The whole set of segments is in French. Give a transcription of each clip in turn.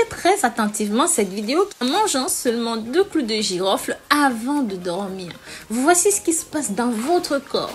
très attentivement cette vidéo en mangeant seulement 2 clous de girofle avant de dormir. Voici ce qui se passe dans votre corps.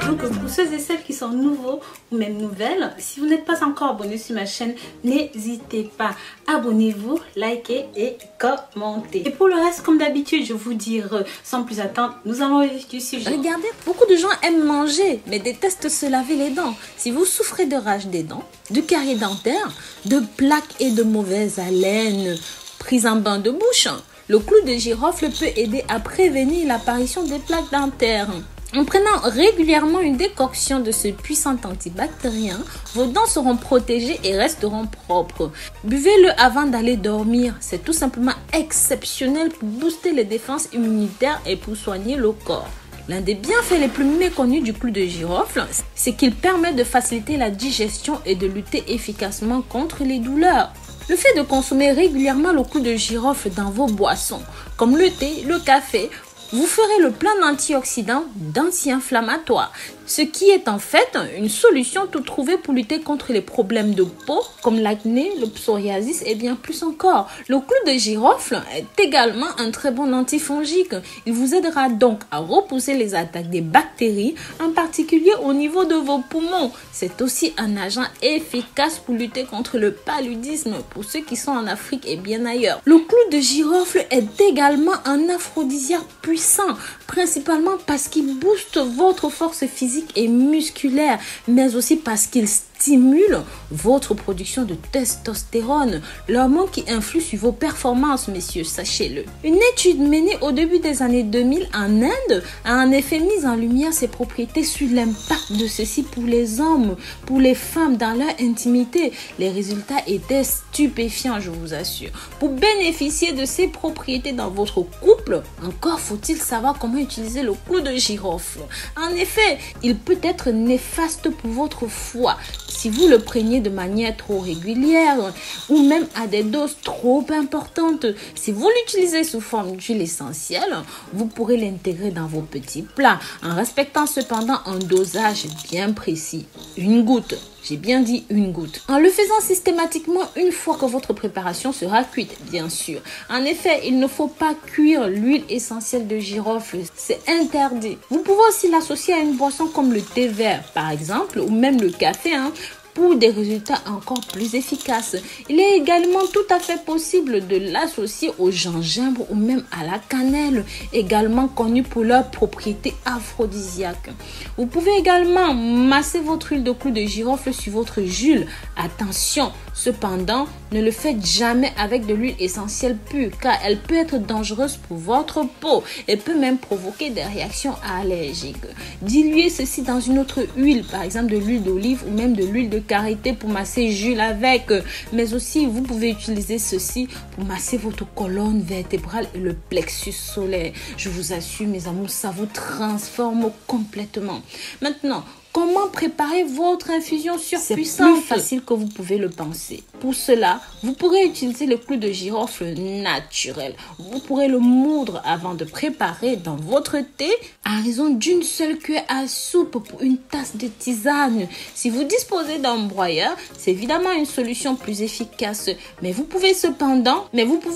Donc pour ceux et celles qui sont nouveaux ou même nouvelles, si vous n'êtes pas encore abonné sur ma chaîne, n'hésitez pas, abonnez-vous, likez et commentez. Et pour le reste, comme d'habitude, je vous dis sans plus attendre, nous allons au vif du sujet. Regardez, beaucoup de gens aiment manger mais détestent se laver les dents. Si vous souffrez de rage des dents, de caries dentaires, de plaques et de mauvaise haleine, prise en bain de bouche, le clou de girofle peut aider à prévenir l'apparition des plaques dentaires. En prenant régulièrement une décoction de ce puissant antibactérien, vos dents seront protégées et resteront propres. Buvez-le avant d'aller dormir. C'est tout simplement exceptionnel pour booster les défenses immunitaires et pour soigner le corps. L'un des bienfaits les plus méconnus du clou de girofle, c'est qu'il permet de faciliter la digestion et de lutter efficacement contre les douleurs. Le fait de consommer régulièrement le clou de girofle dans vos boissons, comme le thé, le café, vous ferez le plein d'antioxydants, d'anti-inflammatoires, ce qui est en fait une solution toute trouvée pour lutter contre les problèmes de peau comme l'acné, le psoriasis et bien plus encore. Le clou de girofle est également un très bon antifongique. Il vous aidera donc à repousser les attaques des bactéries, en particulier au niveau de vos poumons. C'est aussi un agent efficace pour lutter contre le paludisme pour ceux qui sont en Afrique et bien ailleurs. Le clou de girofle est également un aphrodisiaque puissant, principalement parce qu'il booste votre force physique et musculaire, mais aussi parce qu'il stimule votre production de testostérone, l'hormone qui influe sur vos performances, messieurs, sachez-le. Une étude menée au début des années 2000 en Inde a en effet mis en lumière ses propriétés sur l'impact de ceci pour les hommes, pour les femmes dans leur intimité. Les résultats étaient stupéfiants, je vous assure. Pour bénéficier de ces propriétés dans votre couple, encore faut-il savoir comment utiliser le clou de girofle. En effet, il peut être néfaste pour votre foie si vous le preniez de manière trop régulière ou même à des doses trop importantes. Si vous l'utilisez sous forme d'huile essentielle, vous pourrez l'intégrer dans vos petits plats en respectant cependant un dosage bien précis. Une goutte. J'ai bien dit une goutte. En le faisant systématiquement une fois que votre préparation sera cuite, bien sûr. En effet, il ne faut pas cuire l'huile essentielle de girofle. C'est interdit. Vous pouvez aussi l'associer à une boisson comme le thé vert, par exemple, ou même le café, pour des résultats encore plus efficaces. Il est également tout à fait possible de l'associer au gingembre ou même à la cannelle, également connus pour leurs propriétés aphrodisiaques. Vous pouvez également masser votre huile de clou de girofle sur votre jus. Attention, cependant, ne le faites jamais avec de l'huile essentielle pure car elle peut être dangereuse pour votre peau et peut même provoquer des réactions allergiques. Diluez ceci dans une autre huile, par exemple de l'huile d'olive ou même de l'huile de karité pour masser Jules avec. Mais aussi, vous pouvez utiliser ceci pour masser votre colonne vertébrale et le plexus solaire. Je vous assure, mes amours, ça vous transforme complètement. Maintenant, comment préparer votre infusion surpuissante? C'est plus facile que vous pouvez le penser. Pour cela, vous pourrez utiliser le clou de girofle naturel. Vous pourrez le moudre avant de préparer dans votre thé à raison d'une seule cuillère à soupe pour une tasse de tisane. Si vous disposez d'un broyeur, c'est évidemment une solution plus efficace. Mais vous pouvez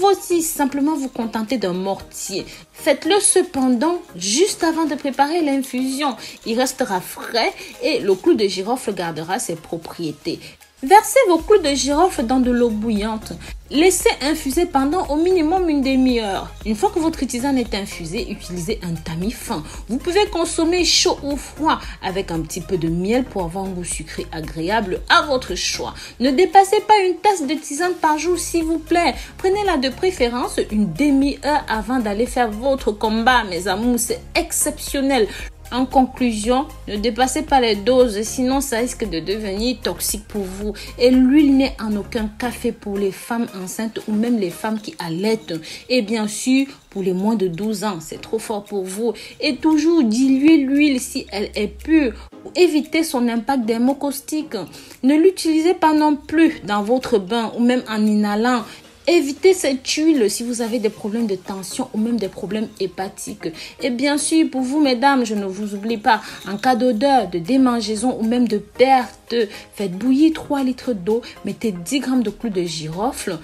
aussi simplement vous contenter d'un mortier. Faites-le cependant juste avant de préparer l'infusion. Il restera frais et le clou de girofle gardera ses propriétés. Versez vos clous de girofle dans de l'eau bouillante. Laissez infuser pendant au minimum une demi-heure. Une fois que votre tisane est infusée, utilisez un tamis fin. Vous pouvez consommer chaud ou froid avec un petit peu de miel pour avoir un goût sucré agréable à votre choix. Ne dépassez pas une tasse de tisane par jour s'il vous plaît. Prenez-la de préférence une demi-heure avant d'aller faire votre combat, mes amours. C'est exceptionnel. En conclusion, ne dépassez pas les doses, sinon ça risque de devenir toxique pour vous. Et l'huile n'est en aucun cas fait pour les femmes enceintes ou même les femmes qui allaitent. Et bien sûr, pour les moins de 12 ans, c'est trop fort pour vous. Et toujours diluez l'huile si elle est pure pour éviter son impact dermocaustique. Ne l'utilisez pas non plus dans votre bain ou même en inhalant. Évitez cette huile si vous avez des problèmes de tension ou même des problèmes hépatiques. Et bien sûr, pour vous, mesdames, je ne vous oublie pas, en cas d'odeur, de démangeaison ou même de perte, faites bouillir 3 litres d'eau, mettez 10 grammes de clous de girofle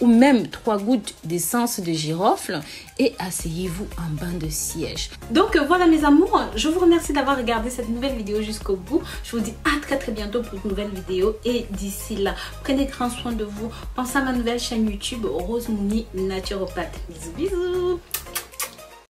ou même 3 gouttes d'essence de girofle et asseyez-vous en banc de siège. Donc voilà mes amours, je vous remercie d'avoir regardé cette nouvelle vidéo jusqu'au bout. Je vous dis à très bientôt pour une nouvelle vidéo et d'ici là, prenez grand soin de vous. Pensez à ma nouvelle chaîne YouTube Rose Mouni Naturopathe. Bisous bisous.